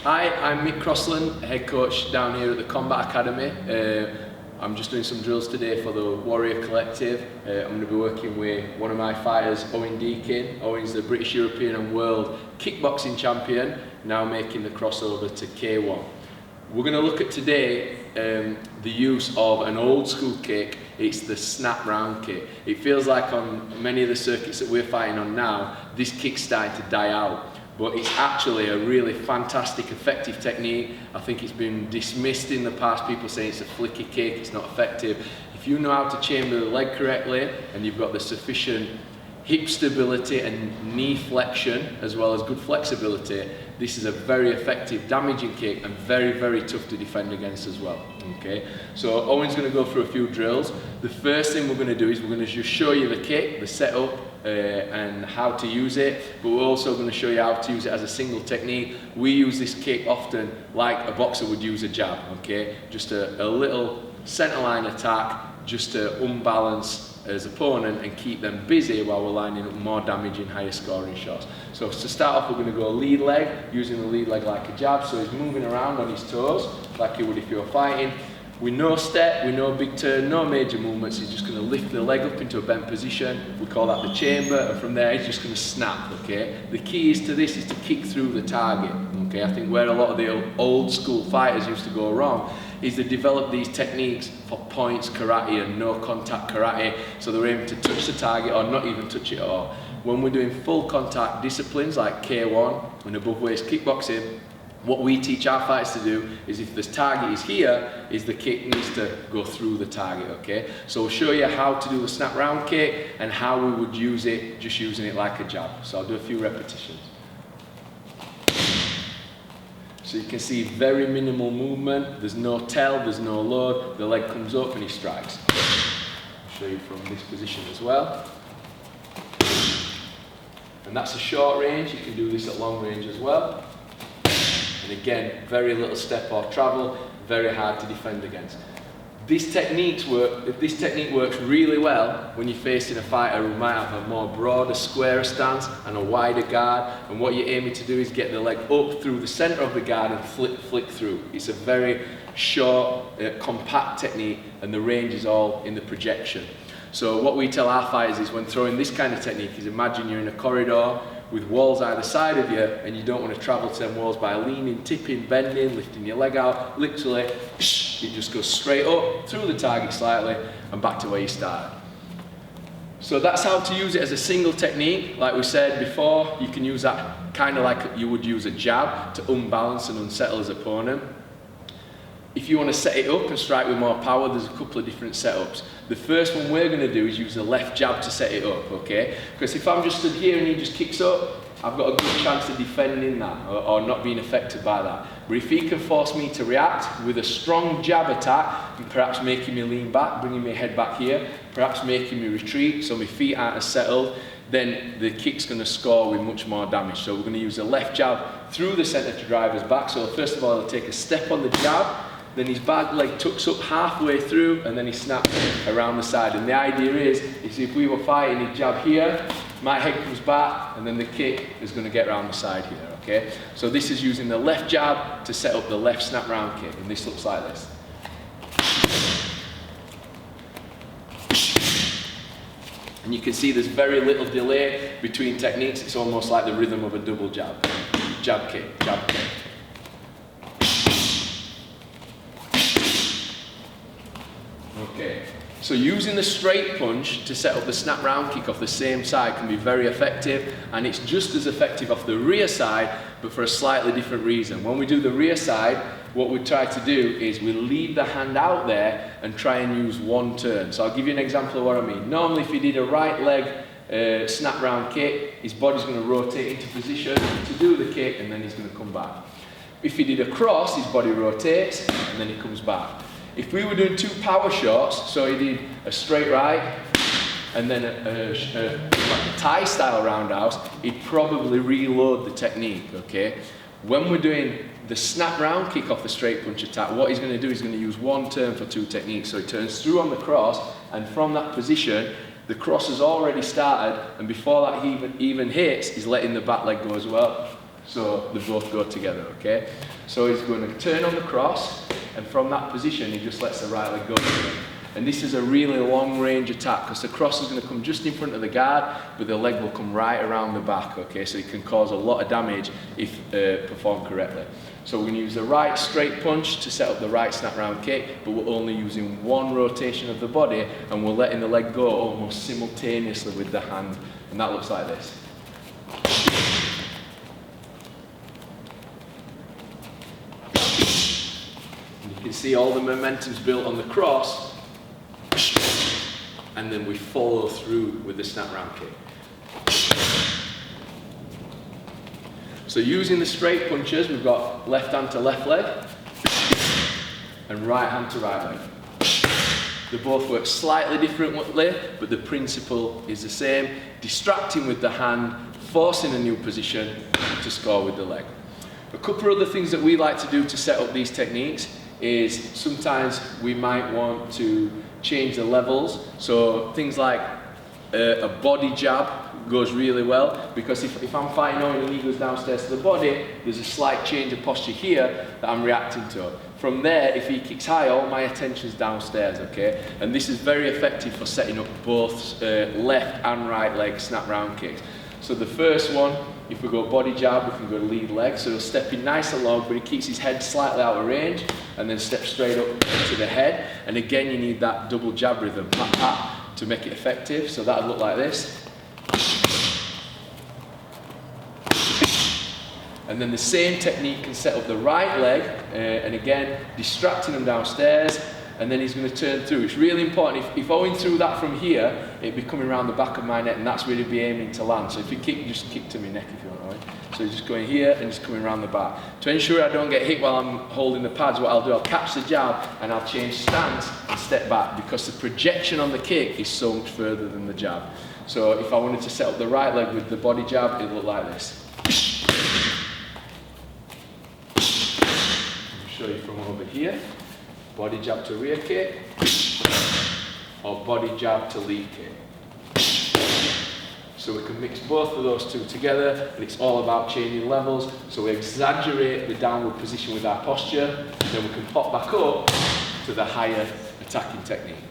Hi, I'm Mick Crossland, head coach down here at the Combat Academy. I'm just doing some drills today for the Warrior Collective. I'm going to be working with one of my fighters, Owen Deakin. Owen's the British, European and World Kickboxing Champion, now making the crossover to K1. We're going to look at today the use of an old school kick. It's the snap round kick. It feels like on many of the circuits that we're fighting on now, this kick's starting to die out. But it's actually a really fantastic, effective technique. I think it's been dismissed in the past, people saying it's a flicky kick, it's not effective. If you know how to chamber the leg correctly, and you've got the sufficient hip stability and knee flexion, as well as good flexibility, this is a very effective damaging kick and very, very tough to defend against as well. Okay, so Owen's going to go through a few drills. The first thing we're going to do is we're going to just show you the kick, the setup, and how to use it, but we're also going to show you how to use it as a single technique. We use this kick often like a boxer would use a jab, okay? Just a little centerline attack, just to unbalance his opponent and keep them busy while we're lining up more damaging, higher scoring shots. So to start off, we're going to go lead leg, using the lead leg like a jab, so he's moving around on his toes, like he would if you were fighting. With no step, with no big turn, no major movements, he's just going to lift the leg up into a bent position. We call that the chamber, and from there he's just going to snap, okay? The key is to this is to kick through the target, okay? I think where a lot of the old school fighters used to go wrong is they developed these techniques for points karate and no contact karate, so they're aiming to touch the target or not even touch it at all. When we're doing full contact disciplines like K1 and above waist kickboxing, what we teach our fighters to do is if the target is here, is the kick needs to go through the target, okay? So we'll show you how to do the snap round kick and how we would use it, just using it like a jab. So I'll do a few repetitions. So you can see very minimal movement, there's no tell, there's no load, the leg comes up and he strikes. I'll show you from this position as well. And that's a short range, you can do this at long range as well. And again, very little step or travel, very hard to defend against. This technique works really well when you're facing a fighter who might have a more broader, squarer stance and a wider guard. And what you're aiming to do is get the leg up through the center of the guard and flick through. It's a very short, compact technique, and the range is all in the projection. So what we tell our fighters is when throwing this kind of technique is imagine you're in a corridor with walls either side of you and you don't want to travel to them walls by leaning, tipping, bending, lifting your leg out. Literally, it just goes straight up, through the target slightly and back to where you started. So that's how to use it as a single technique. Like we said before, you can use that kind of like you would use a jab to unbalance and unsettle his opponent. If you want to set it up and strike with more power, there's a couple of different setups. The first one we're going to do is use the left jab to set it up, okay? Because if I'm just stood here and he just kicks up, I've got a good chance of defending that or not being affected by that. But if he can force me to react with a strong jab attack and perhaps making me lean back, bringing my head back here, perhaps making me retreat so my feet aren't as settled, then the kick's going to score with much more damage. So we're going to use the left jab through the centre to drive us back. So first of all, I'll take a step on the jab, then his back leg tucks up halfway through and then he snaps around the side. And the idea is if we were fighting, he'd jab here, my head comes back and then the kick is going to get around the side here, okay? So this is using the left jab to set up the left snap round kick, and this looks like this. And you can see there's very little delay between techniques. It's almost like the rhythm of a double jab. Jab kick, jab kick. Okay, so using the straight punch to set up the snap round kick off the same side can be very effective, and it's just as effective off the rear side, but for a slightly different reason. When we do the rear side, what we try to do is we leave the hand out there and try and use one turn. So I'll give you an example of what I mean. Normally if you did a right leg snap round kick, his body's going to rotate into position to do the kick and then he's going to come back. If he did a cross, his body rotates and then he comes back. If we were doing two power shots, so he did a straight right and then like a Thai style roundhouse, he'd probably reload the technique, okay? When we're doing the snap round kick off the straight punch attack, what he's going to do is going to use one turn for two techniques. So he turns through on the cross, and from that position, the cross has already started, and before that he even hits, he's letting the back leg go as well. So they both go together, okay? So he's going to turn on the cross, and from that position, he just lets the right leg go. And this is a really long range attack because the cross is going to come just in front of the guard, but the leg will come right around the back, okay? So it can cause a lot of damage if performed correctly. So we're going to use the right straight punch to set up the right snap round kick, but we're only using one rotation of the body, and we're letting the leg go almost simultaneously with the hand. And that looks like this. And you can see all the momentum's built on the cross, and then we follow through with the snap round kick. So using the straight punches, we've got left hand to left leg and right hand to right leg. They both work slightly differently, but the principle is the same. Distracting with the hand, forcing a new position to score with the leg. A couple of other things that we like to do to set up these techniques is sometimes we might want to change the levels. So things like a body jab goes really well, because if I'm fighting Owen and he goes downstairs to the body, there's a slight change of posture here that I'm reacting to. From there, if he kicks high, all my attention's downstairs, okay? And this is very effective for setting up both left and right leg snap round kicks. So the first one, if we go body jab, we can go lead leg. So he'll step in nice and long, but he keeps his head slightly out of range, and then step straight up to the head. And again, you need that double jab rhythm, pat, pat, to make it effective. So that'll look like this. And then the same technique can set up the right leg, and again, distracting him downstairs, and then he's going to turn through. It's really important. If Owen threw that from here, it'd be coming around the back of my neck, and that's where he'd be aiming to land. So if you kick, just kick to my neck if you want, Owen. So he's just going here, and he's coming around the back. To ensure I don't get hit while I'm holding the pads, what I'll do, I'll catch the jab, and I'll change stance and step back, because the projection on the kick is so much further than the jab. So if I wanted to set up the right leg with the body jab, it'd look like this. Show you from over here, body jab to rear kick, or body jab to lead kick. So we can mix both of those two together, but it's all about changing levels. So we exaggerate the downward position with our posture, then we can pop back up to the higher attacking technique.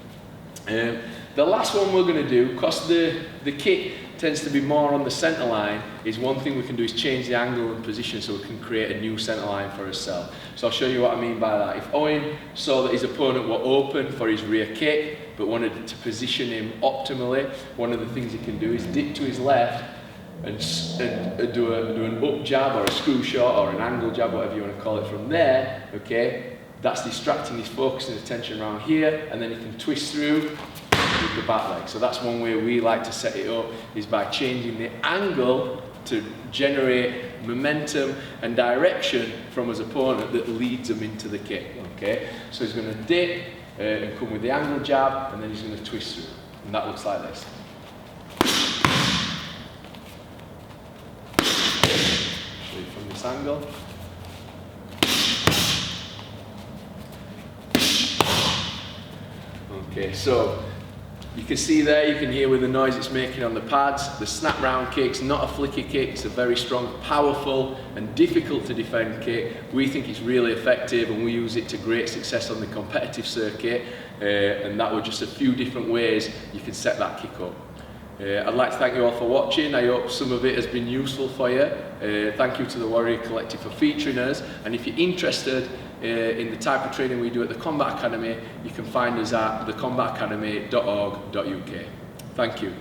The last one we're going to do, because the kick tends to be more on the centre line, is one thing we can do is change the angle and position so we can create a new centre line for ourselves. So I'll show you what I mean by that. If Owen saw that his opponent were open for his rear kick, but wanted to position him optimally, one of the things he can do is dip to his left and do an up jab or a screw shot or an angle jab, whatever you want to call it from there, okay? That's distracting his focus and attention around here, and then he can twist through with the back leg. So that's one way we like to set it up, is by changing the angle to generate momentum and direction from his opponent that leads him into the kick, okay? So he's going to dip and come with the angle jab, and then he's going to twist through, and that looks like this. Show you from this angle. Okay, so you can see there, you can hear with the noise it's making on the pads. The snap round kick's not a flicky kick, it's a very strong, powerful and difficult to defend kick. We think it's really effective, and we use it to great success on the competitive circuit, and that were just a few different ways you can set that kick up. I'd like to thank you all for watching. I hope some of it has been useful for you. Thank you to the Warrior Collective for featuring us, and if you're interested in the type of training we do at the Combat Academy, you can find us at thecombatacademy.org.uk. Thank you.